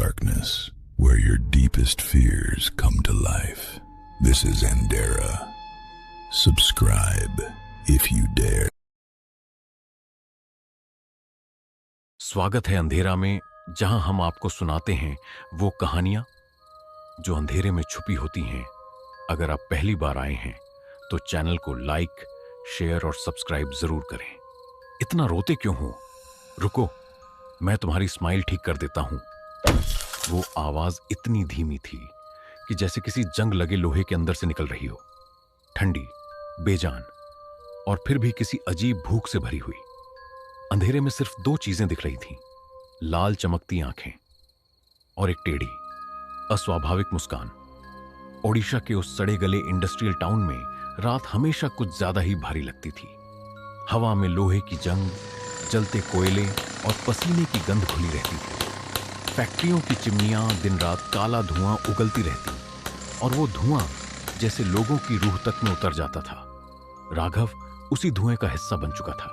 darkness, where your deepest fears come to life. This is Andera. Subscribe if you dare. स्वागत है अंधेरा में, जहां हम आपको सुनाते हैं वो कहानियां जो अंधेरे में छुपी होती हैं। अगर आप पहली बार आए हैं तो चैनल को लाइक, शेयर और सब्सक्राइब जरूर करें। इतना रोते क्यों हो? रुको, मैं तुम्हारी स्माइल ठीक कर देता हूं। वो आवाज इतनी धीमी थी कि जैसे किसी जंग लगे लोहे के अंदर से निकल रही हो, ठंडी, बेजान और फिर भी किसी अजीब भूख से भरी हुई। अंधेरे में सिर्फ दो चीजें दिख रही थीं, लाल चमकती आंखें और एक टेढ़ी, अस्वाभाविक मुस्कान। ओडिशा के उस सड़े गले इंडस्ट्रियल टाउन में रात हमेशा कुछ ज्यादा ही भारी लगती थी। हवा में लोहे की जंग, जलते कोयले और पसीने की गंध घुली रहती थी। फैक्ट्रियों की चिमनियां दिन रात काला धुआं उगलती रहती और वो धुआं जैसे लोगों की रूह तक में उतर जाता था। राघव उसी धुएं का हिस्सा बन चुका था।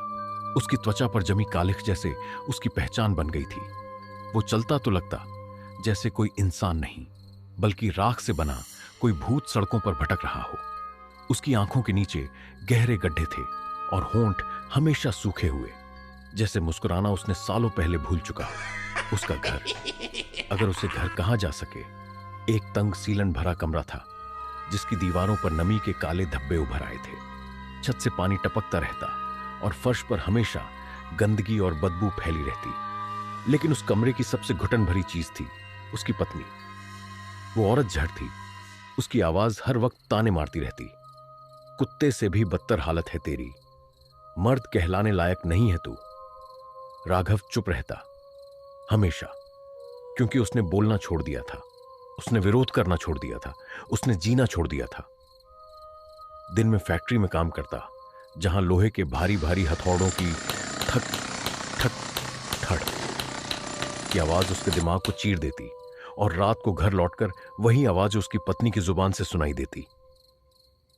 उसकी त्वचा पर जमी कालिख जैसे उसकी पहचान बन गई थी। वो चलता तो लगता जैसे कोई इंसान नहीं, बल्कि राख से बना कोई भूत सड़कों पर भटक रहा हो। उसकी आंखों के नीचे गहरे गड्ढे थे और होंठ हमेशा सूखे हुए, जैसे मुस्कुराना उसने सालों पहले भूल चुका हो। उसका घर, अगर उसे घर कहा जा सके, एक तंग सीलन भरा कमरा था जिसकी दीवारों पर नमी के काले धब्बे उभर आए थे। छत से पानी टपकता रहता और फर्श पर हमेशा गंदगी और बदबू फैली रहती। लेकिन उस कमरे की सबसे घुटन भरी चीज थी उसकी पत्नी। वो औरत जड़ थी। उसकी आवाज हर वक्त ताने मारती रहती, कुत्ते से भी बदतर हालत है तेरी, मर्द कहलाने लायक नहीं है तू। राघव चुप रहता हमेशा, क्योंकि उसने बोलना छोड़ दिया था, उसने विरोध करना छोड़ दिया था, उसने जीना छोड़ दिया था। दिन में फैक्ट्री में काम करता, जहां लोहे के भारी भारी हथौड़ों की ठक ठक ठड़ की आवाज उसके दिमाग को चीर देती और रात को घर लौटकर वही आवाज उसकी पत्नी की जुबान से सुनाई देती,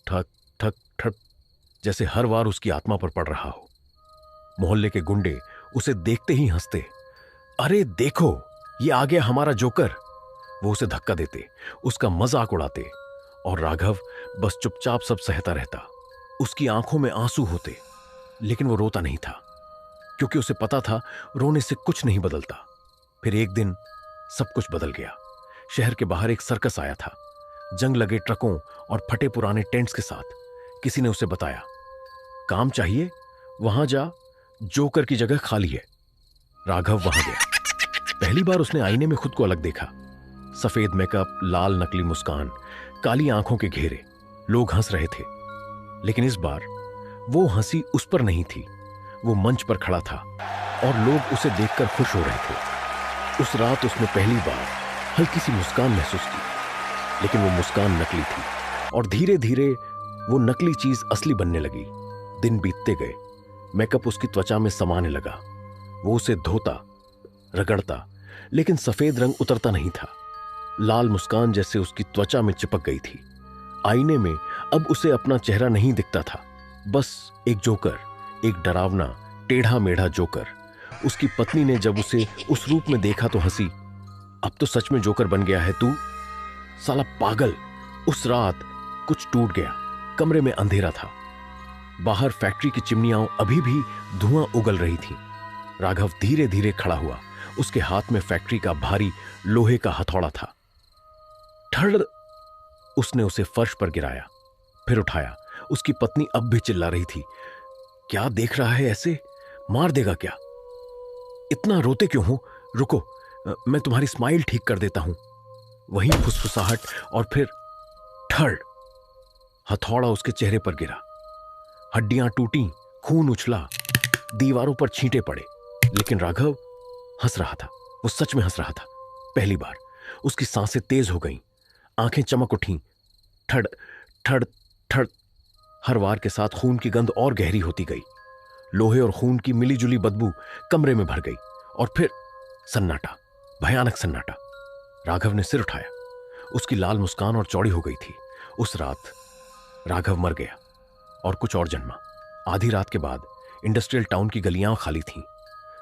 ठक ठक ठक, जैसे हर वार उसकी आत्मा पर पड़ रहा हो। मोहल्ले के गुंडे उसे देखते ही हंसते, अरे देखो ये आ गया हमारा जोकर। वो उसे धक्का देते, उसका मजाक उड़ाते और राघव बस चुपचाप सब सहता रहता। उसकी आंखों में आंसू होते, लेकिन वो रोता नहीं था, क्योंकि उसे पता था रोने से कुछ नहीं बदलता। फिर एक दिन सब कुछ बदल गया। शहर के बाहर एक सर्कस आया था, जंग लगे ट्रकों और फटे पुराने टेंट्स के साथ। किसी ने उसे बताया, काम चाहिए वहां जा, जोकर की जगह खाली है। राघव वहां गया। पहली बार उसने आईने में खुद को अलग देखा। सफेद मेकअप, लाल नकली मुस्कान, काली आंखों के घेरे। लोग हंस रहे थे, लेकिन इस बार वो हंसी उस पर नहीं थी। वो मंच पर खड़ा था और लोग उसे देखकर खुश हो रहे थे। उस रात उसने पहली बार हल्की सी मुस्कान महसूस की, लेकिन वो मुस्कान नकली थी और धीरे धीरे वो नकली चीज असली बनने लगी। दिन बीतते गए, मेकअप उसकी त्वचा में समाने लगा। वो उसे धोता, रगड़ता, लेकिन सफेद रंग उतरता नहीं था। लाल मुस्कान जैसे उसकी त्वचा में चिपक गई थी। आईने में अब उसे अपना चेहरा नहीं दिखता था, बस एक जोकर, एक डरावना टेढ़ा मेढ़ा जोकर। उसकी पत्नी ने जब उसे उस रूप में देखा तो हंसी, अब तो सच में जोकर बन गया है तू, साला पागल। उस रात कुछ टूट गया। कमरे में अंधेरा था। बाहर फैक्ट्री की चिमनियां अभी भी धुआं उगल रही थी। राघव धीरे धीरे खड़ा हुआ। उसके हाथ में फैक्ट्री का भारी लोहे का हथौड़ा था। ठड़, उसने उसे फर्श पर गिराया, फिर उठाया। उसकी पत्नी अब भी चिल्ला रही थी, क्या देख रहा है ऐसे, मार देगा क्या? इतना रोते क्यों हो? रुको, मैं तुम्हारी स्माइल ठीक कर देता हूं। वही फुसफुसाहट और फिर ठड़, हथौड़ा उसके चेहरे पर गिरा। हड्डियां टूटी, खून उछला, दीवारों पर छींटे पड़े, लेकिन राघव हंस रहा था। वो सच में हंस रहा था। पहली बार उसकी सांसें तेज हो गईं, आंखें चमक उठीं। ठड़ ठड़ ठड़, हर वार के साथ खून की गंध और गहरी होती गई। लोहे और खून की मिलीजुली बदबू कमरे में भर गई और फिर सन्नाटा, भयानक सन्नाटा। राघव ने सिर उठाया। उसकी लाल मुस्कान और चौड़ी हो गई थी। उस रात राघव मर गया और कुछ और जन्मा। आधी रात के बाद इंडस्ट्रियल टाउन की गलियां खाली थीं।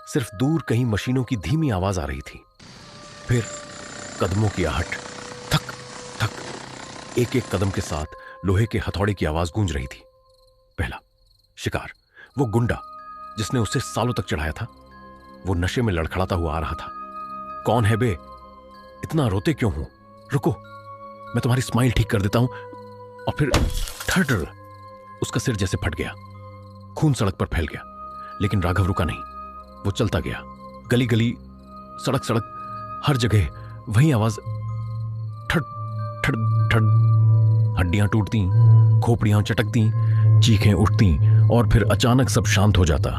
सिर्फ दूर कहीं मशीनों की धीमी आवाज आ रही थी। फिर कदमों की आहट, थक थक। एक एक कदम के साथ लोहे के हथौड़े की आवाज गूंज रही थी। पहला शिकार, वो गुंडा जिसने उसे सालों तक चढ़ाया था, वो नशे में लड़खड़ाता हुआ आ रहा था। कौन है बे? इतना रोते क्यों हो? रुको, मैं तुम्हारी स्माइल ठीक कर देता हूं। और फिर थर्ड, उसका सिर जैसे फट गया, खून सड़क पर फैल गया। लेकिन राघव रुका नहीं, वो चलता गया। गली गली, सड़क सड़क, हर जगह वही आवाज, ठड़ ठड़ ठड़। हड्डियां टूटती, खोपड़ियां चटकती, चीखें उठती और फिर अचानक सब शांत हो जाता।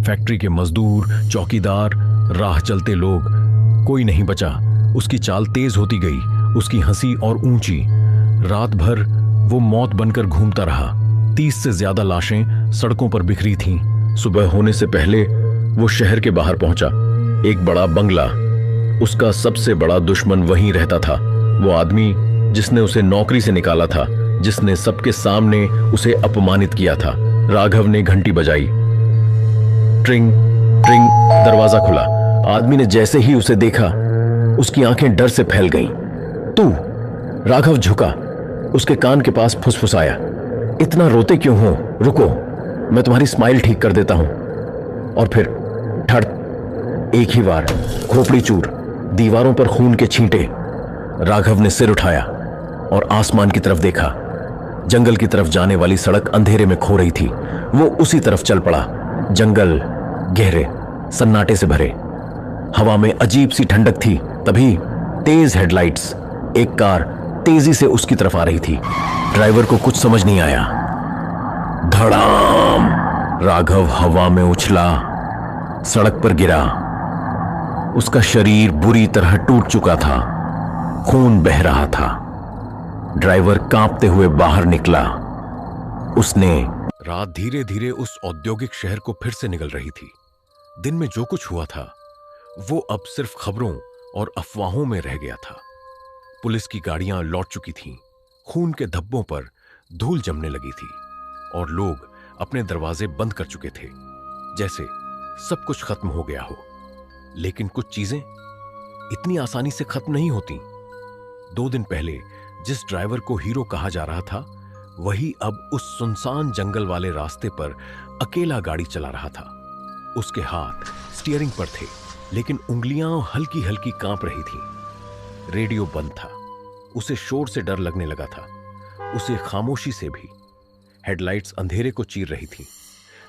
फैक्ट्री के मजदूर, चौकीदार, राह चलते लोग, कोई नहीं बचा। उसकी चाल तेज होती गई, उसकी हंसी और ऊंची। रात भर वो मौत बनकर घूमता रहा। 30 से ज्यादा लाशें सड़कों पर बिखरी थीं। सुबह होने से पहले वो शहर के बाहर पहुंचा। एक बड़ा बंगला, उसका सबसे बड़ा दुश्मन वहीं रहता था। वो आदमी जिसने उसे नौकरी से निकाला था, जिसने सबके सामने उसे अपमानित किया था। राघव ने घंटी बजाई। ट्रिंग ट्रिंग, दरवाजा खुला। आदमी ने जैसे ही उसे देखा, उसकी आंखें डर से फैल गईं। तू? राघव झुका, उसके कान के पास फुसफुसाया, इतना रोते क्यों हो? रुको, मैं तुम्हारी स्माइल ठीक कर देता हूं। और फिर ठड़, एक ही बार, खोपड़ी चूर, दीवारों पर खून के छींटे। राघव ने सिर उठाया और आसमान की तरफ देखा। जंगल की तरफ जाने वाली सड़क अंधेरे में खो रही थी। वो उसी तरफ चल पड़ा। जंगल गहरे, सन्नाटे से भरे, हवा में अजीब सी ठंडक थी। तभी तेज हेडलाइट्स, एक कार तेजी से उसकी तरफ आ रही थी। ड्राइवर को कुछ समझ नहीं आया। धड़ाम! राघव हवा में उछला, सड़क पर गिरा। उसका शरीर बुरी तरह टूट चुका था, खून बह रहा था। ड्राइवर कांपते हुए बाहर निकला। उसने रात धीरे धीरे उस औद्योगिक शहर को फिर से निगल रही थी। दिन में जो कुछ हुआ था वो अब सिर्फ खबरों और अफवाहों में रह गया था। पुलिस की गाड़ियां लौट चुकी थीं, खून के धब्बों पर धूल जमने लगी थी और लोग अपने दरवाजे बंद कर चुके थे, जैसे सब कुछ खत्म हो गया हो। लेकिन कुछ चीजें इतनी आसानी से खत्म नहीं होती। 2 दिन पहले जिस ड्राइवर को हीरो कहा जा रहा था, वही अब उस सुनसान जंगल वाले रास्ते पर अकेला गाड़ी चला रहा था। उसके हाथ स्टीयरिंग पर थे, लेकिन उंगलियां हल्की हल्की कांप रही थीं। रेडियो बंद था। उसे शोर से डर लगने लगा था, उसे खामोशी से भी। हेडलाइट्स अंधेरे को चीर रही थी,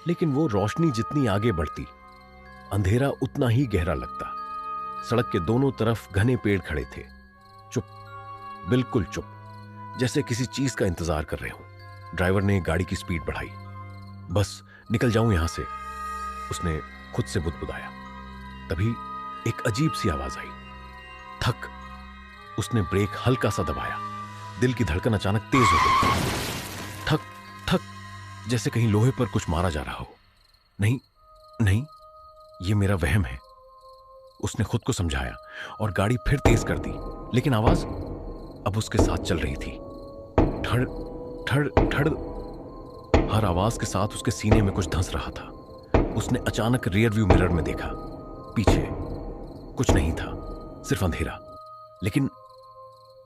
लेकिन वो रोशनी जितनी आगे बढ़ती, अंधेरा उतना ही गहरा लगता। सड़क के दोनों तरफ घने पेड़ खड़े थे, चुप, बिल्कुल चुप, जैसे किसी चीज का इंतजार कर रहे हो। ड्राइवर ने गाड़ी की स्पीड बढ़ाई। बस निकल जाऊं यहां से, उसने खुद से बुदबुदाया। तभी एक अजीब सी आवाज आई, थक। उसने ब्रेक हल्का सा दबाया। दिल की धड़कन अचानक तेज हो गई। थक थक, जैसे कहीं लोहे पर कुछ मारा जा रहा हो। नहीं नहीं, ये मेरा वहम है, उसने खुद को समझाया और गाड़ी फिर तेज कर दी। लेकिन आवाज अब उसके साथ चल रही थी, ठड़ ठड़ ठड़। हर आवाज के साथ उसके सीने में कुछ धंस रहा था। उसने अचानक रियर व्यू मिरर में देखा। पीछे कुछ नहीं था, सिर्फ अंधेरा। लेकिन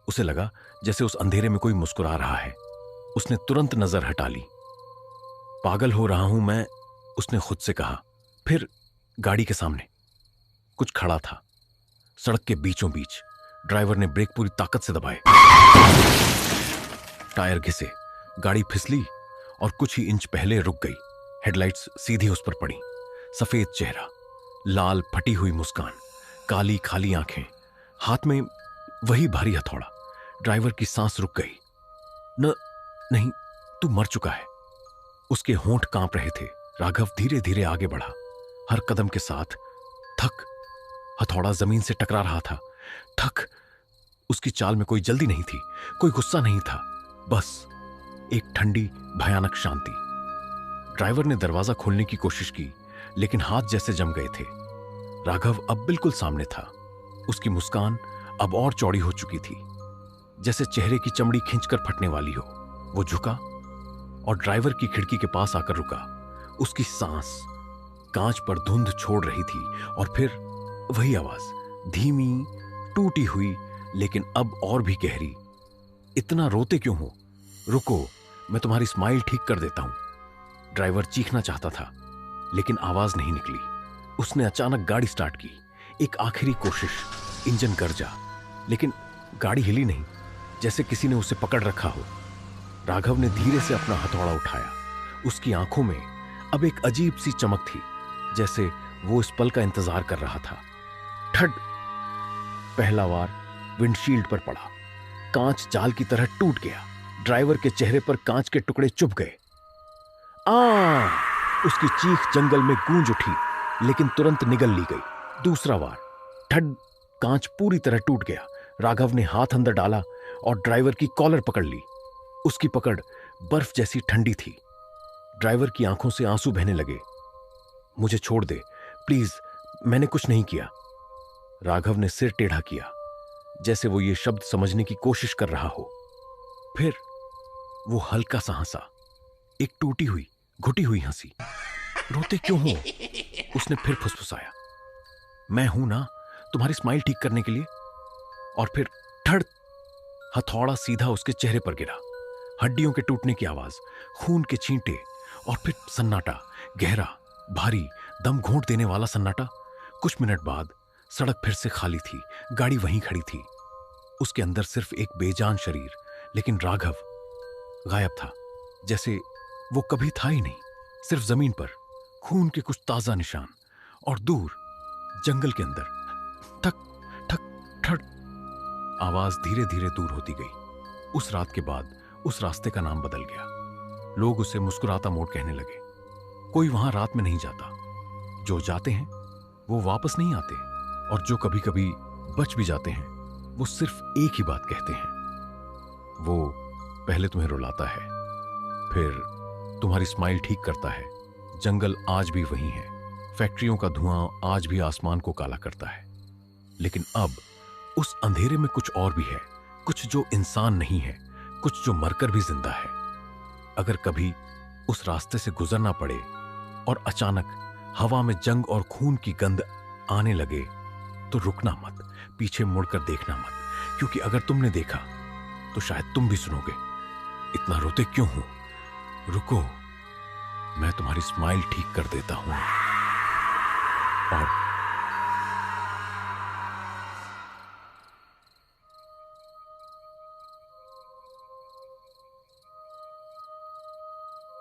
उसे लगा जैसे उस अंधेरे में कोई मुस्कुरा रहा है। उसने तुरंत नजर हटा ली। पागल हो रहा हूं मैं, उसने खुद से कहा। फिर गाड़ी के सामने कुछ खड़ा था, सड़क के बीचों बीच। ड्राइवर ने ब्रेक पूरी ताकत से दबाए। टायर घिसे, गाड़ी फिसली और कुछ ही इंच पहले रुक गई। हेडलाइट्स सीधी उस पर पड़ी। सफेद चेहरा, लाल फटी हुई मुस्कान, काली खाली आंखें, हाथ में वही भारी हथौड़ा। ड्राइवर की सांस रुक गई। नहीं, तू मर चुका है। उसके होंठ कांप रहे थे। राघव धीरे धीरे आगे बढ़ा, हर कदम के साथ थक। हथौड़ा जमीन से टकरा रहा था। थक। उसकी चाल में कोई जल्दी नहीं थी, कोई गुस्सा नहीं था, बस एक ठंडी भयानक शांति। ड्राइवर ने दरवाजा खोलने की कोशिश की, लेकिन हाथ जैसे जम गए थे। राघव अब बिल्कुल सामने था। उसकी मुस्कान अब और चौड़ी हो चुकी थी, जैसे चेहरे की चमड़ी खींचकर फटने वाली हो। वो झुका और ड्राइवर की खिड़की के पास आकर रुका। उसकी सांस कांच पर धुंध छोड़ रही थी और फिर वही आवाज, धीमी टूटी हुई, लेकिन अब और भी गहरी। इतना रोते क्यों हो? रुको, मैं तुम्हारी स्माइल ठीक कर देता हूं। ड्राइवर चीखना चाहता था, लेकिन आवाज नहीं निकली। उसने अचानक गाड़ी स्टार्ट की। एक आखिरी कोशिश। इंजन गरजा, लेकिन गाड़ी हिली नहीं, जैसे किसी ने उसे पकड़ रखा हो। राघव ने धीरे से अपना हथौड़ा उठाया। उसकी आंखों में अब एक अजीब सी चमक थी, जैसे वो इस पल का इंतजार कर रहा था। ठड! पहला वार विंडशील्ड पर पड़ा। कांच जाल की तरह टूट गया। ड्राइवर के चेहरे पर कांच के टुकड़े चुभ गए। उसकी चीख जंगल में गूंज उठी, लेकिन तुरंत निगल ली गई। दूसरा वार। ठड! कांच पूरी तरह टूट गया। राघव ने हाथ अंदर डाला और ड्राइवर की कॉलर पकड़ ली। उसकी पकड़ बर्फ जैसी ठंडी थी। ड्राइवर की आंखों से आंसू बहने लगे। मुझे छोड़ दे प्लीज, मैंने कुछ नहीं किया। राघव ने सिर टेढ़ा किया, जैसे वो ये शब्द समझने की कोशिश कर रहा हो। फिर वो हल्का सा हंसा, एक टूटी हुई, घुटी हुई हंसी। रोते क्यों हो? उसने फिर फुसफुसाया। मैं हूं ना तुम्हारी स्माइल ठीक करने के लिए। और फिर ठड़! हथौड़ा सीधा उसके चेहरे पर गिरा। हड्डियों के टूटने की आवाज, खून के छींटे, और फिर सन्नाटा। गहरा, भारी, दम घोंट देने वाला सन्नाटा। कुछ मिनट बाद सड़क फिर से खाली थी। गाड़ी वहीं खड़ी थी। उसके अंदर सिर्फ एक बेजान शरीर, लेकिन राघव गायब था, जैसे वो कभी था ही नहीं। सिर्फ जमीन पर खून के कुछ ताजा निशान, और दूर जंगल के अंदर ठक ठक ठड़! आवाज धीरे धीरे दूर होती गई। उस रात के बाद उस रास्ते का नाम बदल गया। लोग उसे मुस्कुराता मोड़ कहने लगे। कोई वहां रात में नहीं जाता। जो जाते हैं वो वापस नहीं आते, और जो कभी कभी बच भी जाते हैं वो सिर्फ एक ही बात कहते हैं। वो पहले तुम्हें रुलाता है, फिर तुम्हारी स्माइल ठीक करता है। जंगल आज भी वही है। फैक्ट्रियों का धुआं आज भी आसमान को काला करता है। लेकिन अब उस अंधेरे में कुछ और भी है। कुछ जो इंसान नहीं है, कुछ जो मरकर भी जिंदा है। अगर कभी उस रास्ते से गुजरना पड़े और अचानक हवा में जंग और खून की गंध आने लगे, तो रुकना मत, पीछे मुड़कर देखना मत, क्योंकि अगर तुमने देखा तो शायद तुम भी सुनोगे। इतना रोते क्यों हो? रुको, मैं तुम्हारी स्माइल ठीक कर देता हूं। और